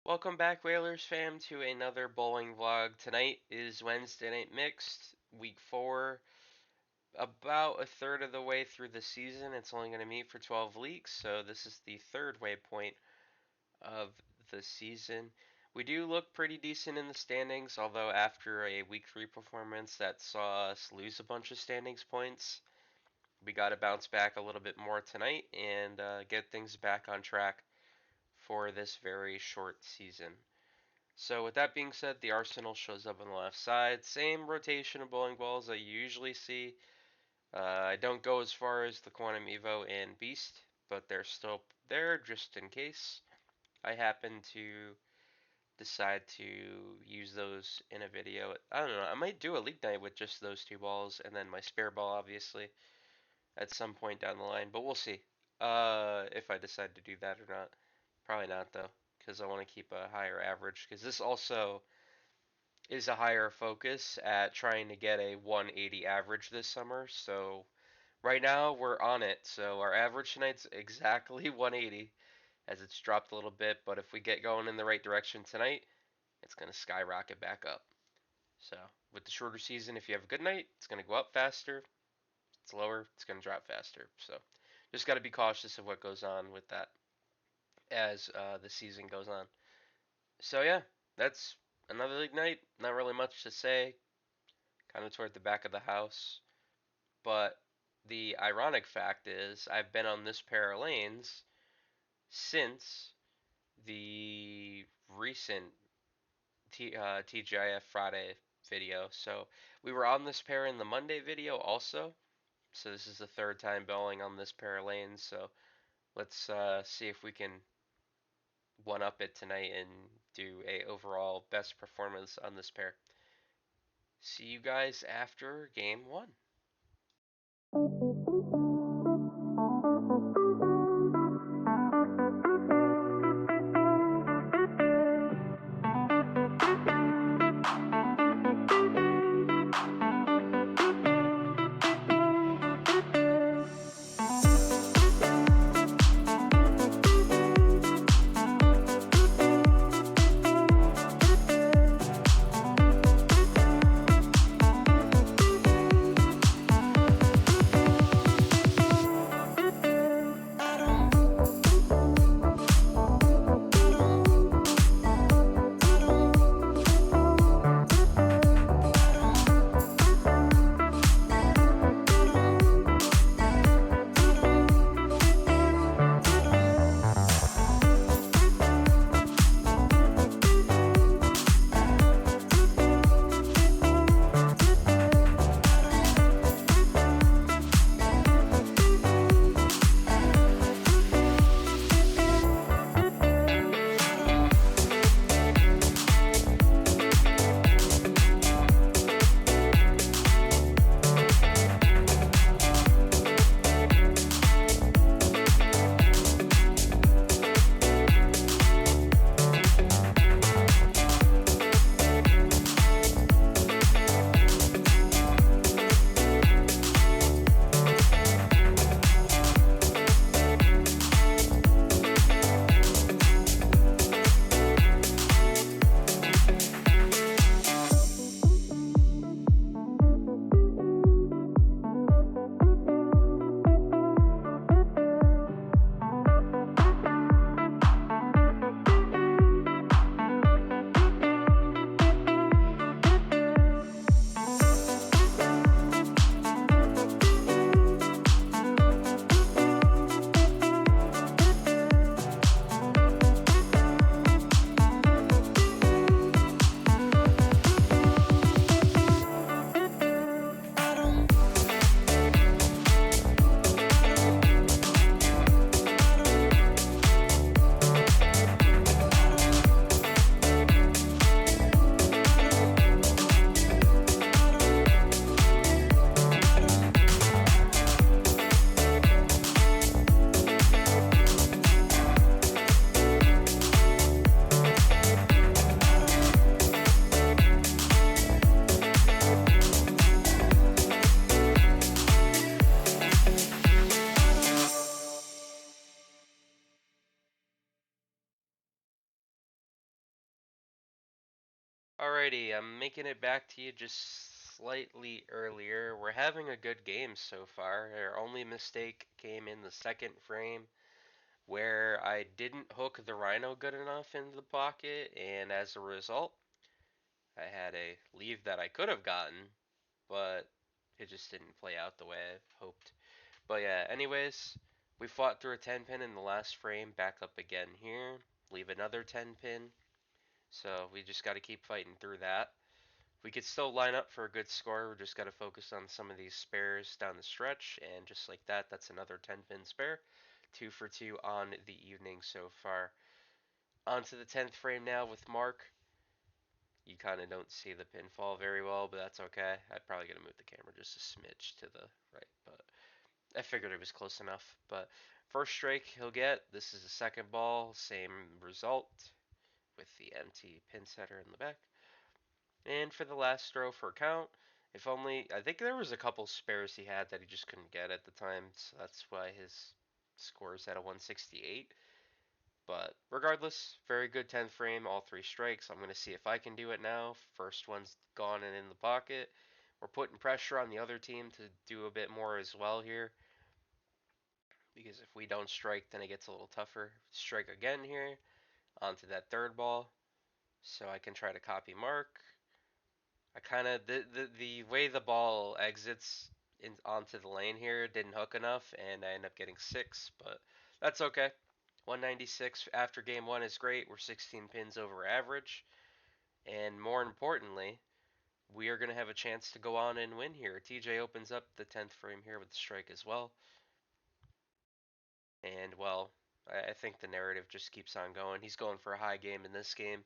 Welcome back, Whalers fam, to another bowling vlog. Tonight is Wednesday Night Mixed, week 4. About a third of the way through the season. It's only going to meet for 12 leagues, so this is the third waypoint of the season. We do look pretty decent in the standings, although after a week 3 performance that saw us lose a bunch of standings points, we got to bounce back a little bit more tonight and get things back on track for this very short season. So with that being said, the Arsenal shows up on the left side. Same rotation of bowling balls I usually see. I don't go as far as the Quantum Evo and Beast, but they're still there just in case I happen to decide to use those in a video. I don't know, I might do a league night with just those two balls and then my spare ball obviously at some point down the line, but we'll see if I decide to do that or not. Probably not though, because I want to keep a higher average, because this also is a higher focus at trying to get a 180 average this summer. So right now we're on it. So our average tonight's exactly 180 as it's dropped a little bit, but if we get going in the right direction tonight, it's going to skyrocket back up. So with the shorter season, if you have a good night, it's going to go up faster. If it's lower, it's going to drop faster. So just got to be cautious of what goes on with that as the season goes on. So yeah, that's another league night. Not really much to say. Kind of toward the back of the house. But the ironic fact is, I've been on this pair of lanes since the recent TGIF Friday video. So we were on this pair in the Monday video also. So this is the third time bowling on this pair of lanes. So let's see if we can one up it tonight and do a overall best performance on this pair. See you guys after game 1. Alrighty, I'm making it back to you just slightly earlier. We're having a good game so far. Our only mistake came in the second frame where I didn't hook the Rhino good enough into the pocket, and as a result, I had a leave that I could have gotten, but it just didn't play out the way I hoped. But yeah, anyways, we fought through a 10 pin in the last frame, back up again here, leave another 10 pin. So we just got to keep fighting through that. We could still line up for a good score. We just got to focus on some of these spares down the stretch, and just like that, that's another 10 pin spare. 2 for 2 on the evening so far. On to the 10th frame now with Mark. You kind of don't see the pinfall very well, but that's okay. I'm probably going to move the camera just a smidge to the right, but I figured it was close enough. But first strike he'll get. This is a second ball, same result with the empty pin setter in the back. And for the last throw for a count, if only, I think there was a couple spares he had that he just couldn't get at the time, so that's why his score is at a 168. But regardless, very good 10th frame, all three strikes. I'm going to see if I can do it now. First one's gone and in the pocket. We're putting pressure on the other team to do a bit more as well here. Because if we don't strike, then it gets a little tougher. Strike again here, onto that third ball. So I can try to copy Mark. I kind of the way the ball exits onto the lane here didn't hook enough, and I end up getting 6, but that's okay. 196 after game 1 is great. We're 16 pins over average, and more importantly, we are going to have a chance to go on and win here. TJ opens up the 10th frame here with the strike as well, and well, I think the narrative just keeps on going. He's going for a high game in this game,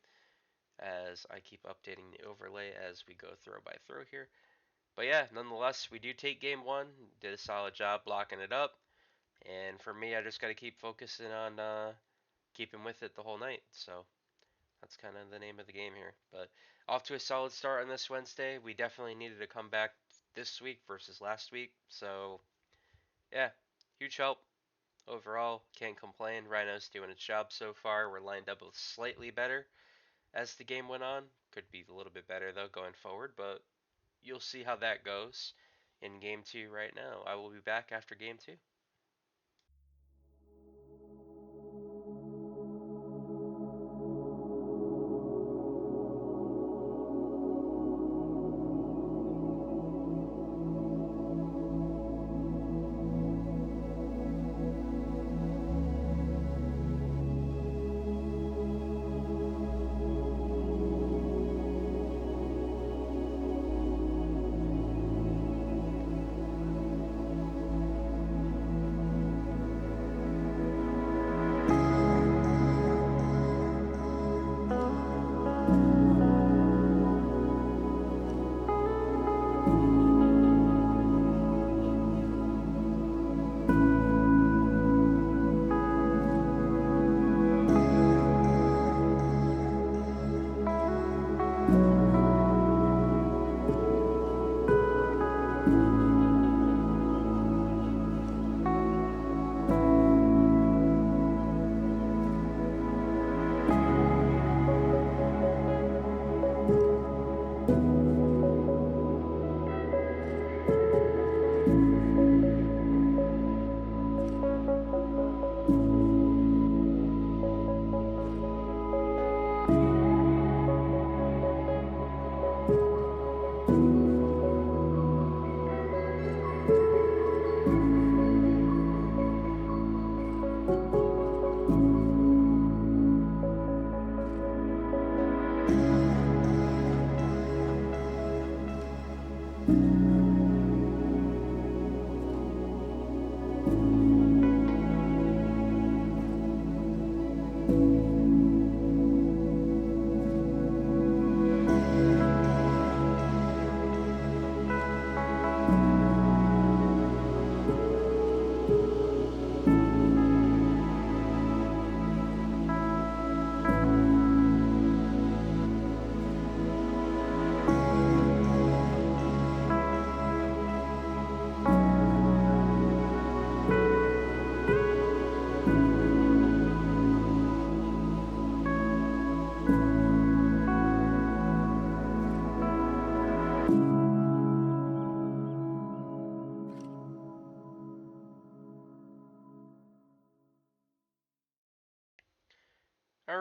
as I keep updating the overlay as we go throw by throw here. But yeah, nonetheless, we do take game 1. Did a solid job blocking it up. And for me, I just got to keep focusing on keeping with it the whole night. So that's kind of the name of the game here. But off to a solid start on this Wednesday. We definitely needed to come back this week versus last week. So yeah, huge help overall. Can't complain. Rhino's doing its job so far. We're lined up with slightly better as the game went on. Could be a little bit better though going forward, but you'll see how that goes in game 2 right now. I will be back after game 2.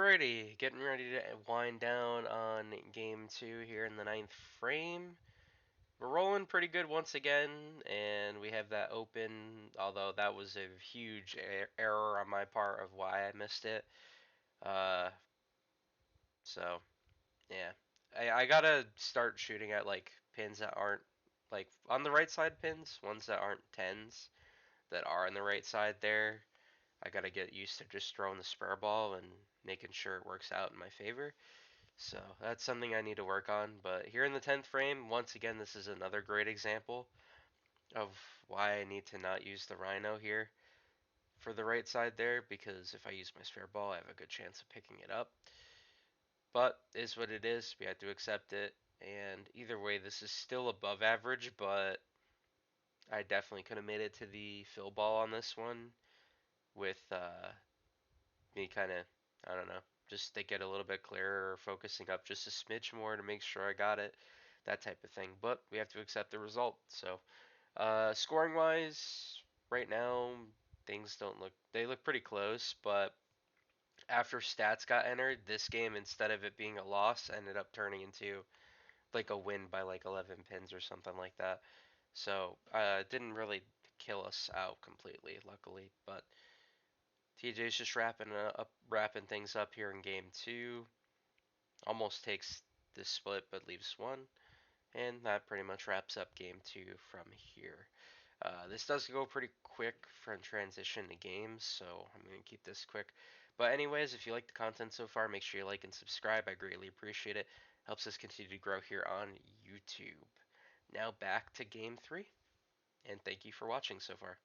Alrighty, getting ready to wind down on game two here in the ninth frame. We're rolling pretty good once again, and we have that open, although that was a huge error on my part of why I missed it. Uh, so, yeah. I gotta start shooting at like pins that aren't like on the right side pins, ones that aren't tens that are on the right side there. I gotta get used to just throwing the spare ball and making sure it works out in my favor. So that's something I need to work on. But here in the 10th frame, once again, this is another great example of why I need to not use the Rhino here for the right side there, because if I use my spare ball, I have a good chance of picking it up. But is what it is. We have to accept it. And either way, this is still above average, but I definitely could have made it to the fill ball on this one with me kind of, I don't know, just they get a little bit clearer or focusing up just a smidge more to make sure I got it, that type of thing. But we have to accept the result. So, scoring wise, right now, things don't look, they look pretty close, but after stats got entered, this game, instead of it being a loss, ended up turning into like a win by like 11 pins or something like that. So, it didn't really kill us out completely, luckily, but TJ's just wrapping things up here in game two. Almost takes this split, but leaves one, and that pretty much wraps up game two from here. This does go pretty quick from transition to games, so I'm gonna keep this quick. But anyways, if you like the content so far, make sure you like and subscribe. I greatly appreciate it. Helps us continue to grow here on YouTube. Now back to game three, and thank you for watching so far.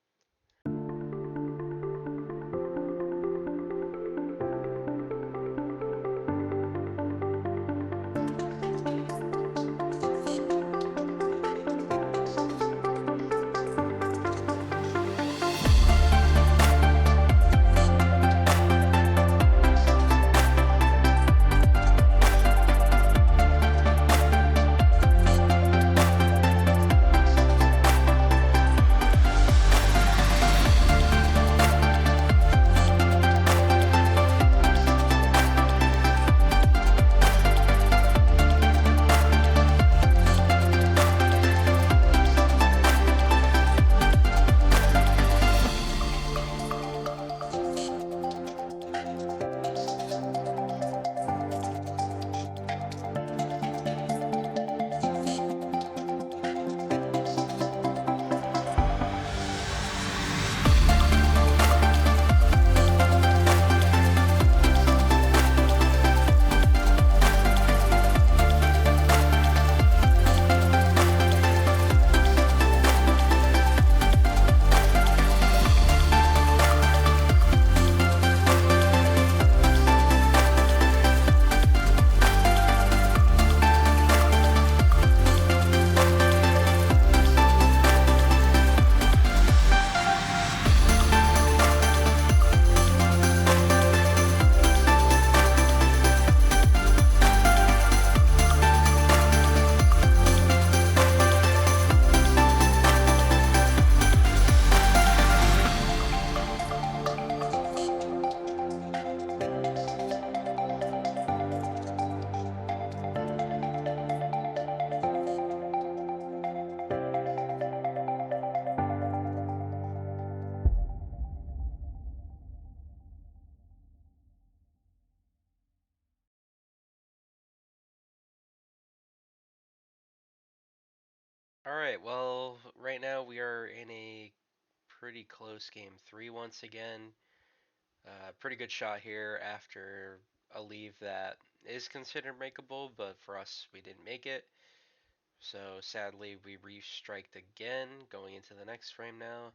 Alright, well, right now we are in a pretty close game three once again. Pretty good shot here after a leave that is considered makeable, but for us, we didn't make it. So sadly, we restriked again, going into the next frame now.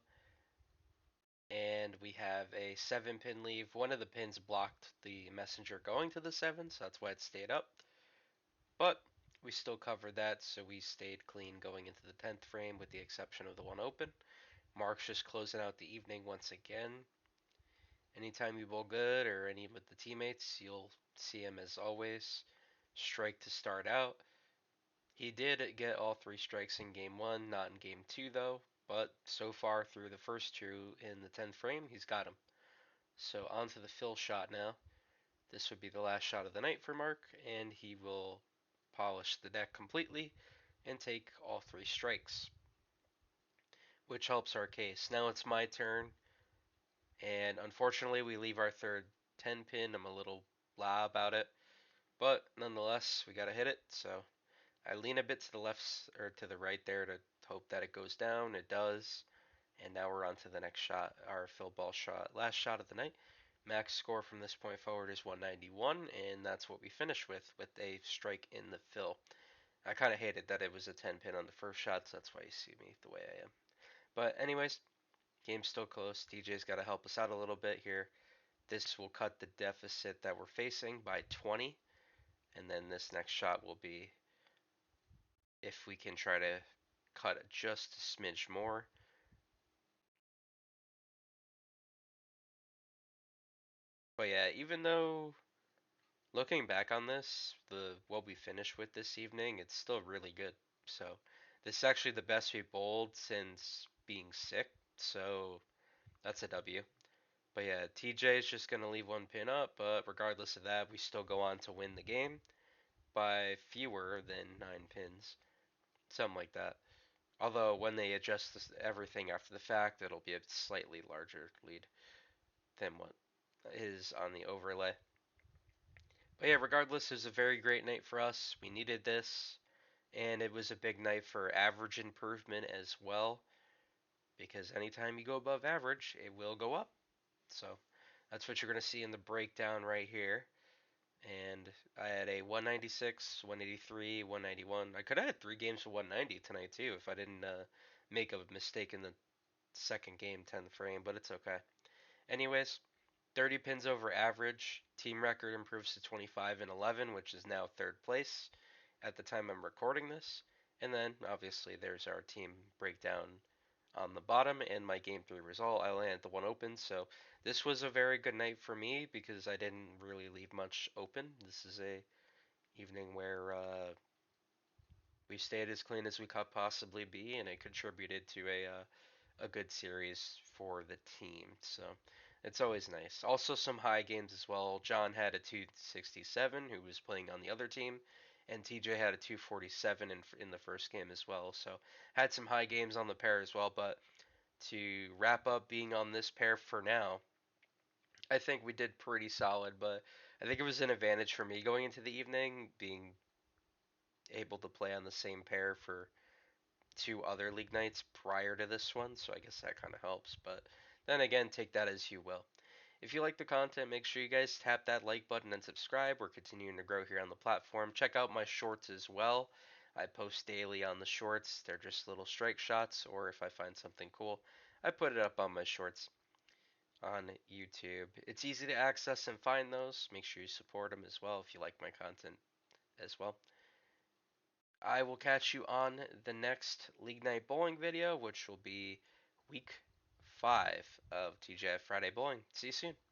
And we have a 7-pin leave. One of the pins blocked the messenger going to the 7, so that's why it stayed up. But we still covered that, so we stayed clean going into the 10th frame with the exception of the one open. Mark's just closing out the evening once again. Anytime you bowl good or any with the teammates, you'll see him as always. Strike to start out. He did get all three strikes in game one, not in game two though. But so far through the first two in the 10th frame, he's got him. So on to the fill shot now. This would be the last shot of the night for Mark, and he will polish the deck completely and take all 3 strikes, which helps our case. Now it's my turn, and unfortunately we leave our third 10 pin. I'm a little blah about it, but nonetheless we gotta hit it. So I lean a bit to the left or to the right there to hope that it goes down. It does, and now we're on to the next shot, our fill ball shot, last shot of the night. Max score from this point forward is 191, and that's what we finish with a strike in the fill. I kind of hated that it was a 10 pin on the first shot, so that's why you see me the way I am. But anyways, game's still close. TJ's got to help us out a little bit here. This will cut the deficit that we're facing by 20, and then this next shot will be if we can try to cut it just a smidge more. But yeah, even though looking back on this, the what we finished with this evening, it's still really good. So this is actually the best we bowled since being sick. So that's a W. But yeah, TJ is just gonna leave 1 pin up, but regardless of that, we still go on to win the game by fewer than 9 pins, something like that. Although when they adjust everything after the fact, it'll be a slightly larger lead than what is on the overlay. But yeah, regardless, it was a very great night for us. We needed this, and it was a big night for average improvement as well, because anytime you go above average, it will go up. So that's what you're going to see in the breakdown right here. And I had a 196, 183, 191. I could have had 3 games of 190 tonight too if I didn't make a mistake in the second game, 10th frame, but it's okay. Anyways, 30 pins over average. Team record improves to 25 and 11, which is now third place at the time I'm recording this. And then obviously there's our team breakdown on the bottom and my game 3 result. I landed the one open, so this was a very good night for me because I didn't really leave much open. This is a evening where we stayed as clean as we could possibly be, and it contributed to a good series for the team. So it's always nice. Also some high games as well. John had a 267 who was playing on the other team, and TJ had a 247 in the first game as well. So had some high games on the pair as well. But to wrap up being on this pair for now, I think we did pretty solid. But I think it was an advantage for me going into the evening, being able to play on the same pair for 2 other league nights prior to this one, so I guess that kind of helps. But then again, take that as you will. If you like the content, make sure you guys tap that like button and subscribe. We're continuing to grow here on the platform. Check out my shorts as well. I post daily on the shorts. They're just little strike shots, or if I find something cool, I put it up on my shorts on YouTube. It's easy to access and find those. Make sure you support them as well if you like my content as well. I will catch you on the next League Night Bowling video, which will be week 5 of TGI Friday Bowling. See you soon.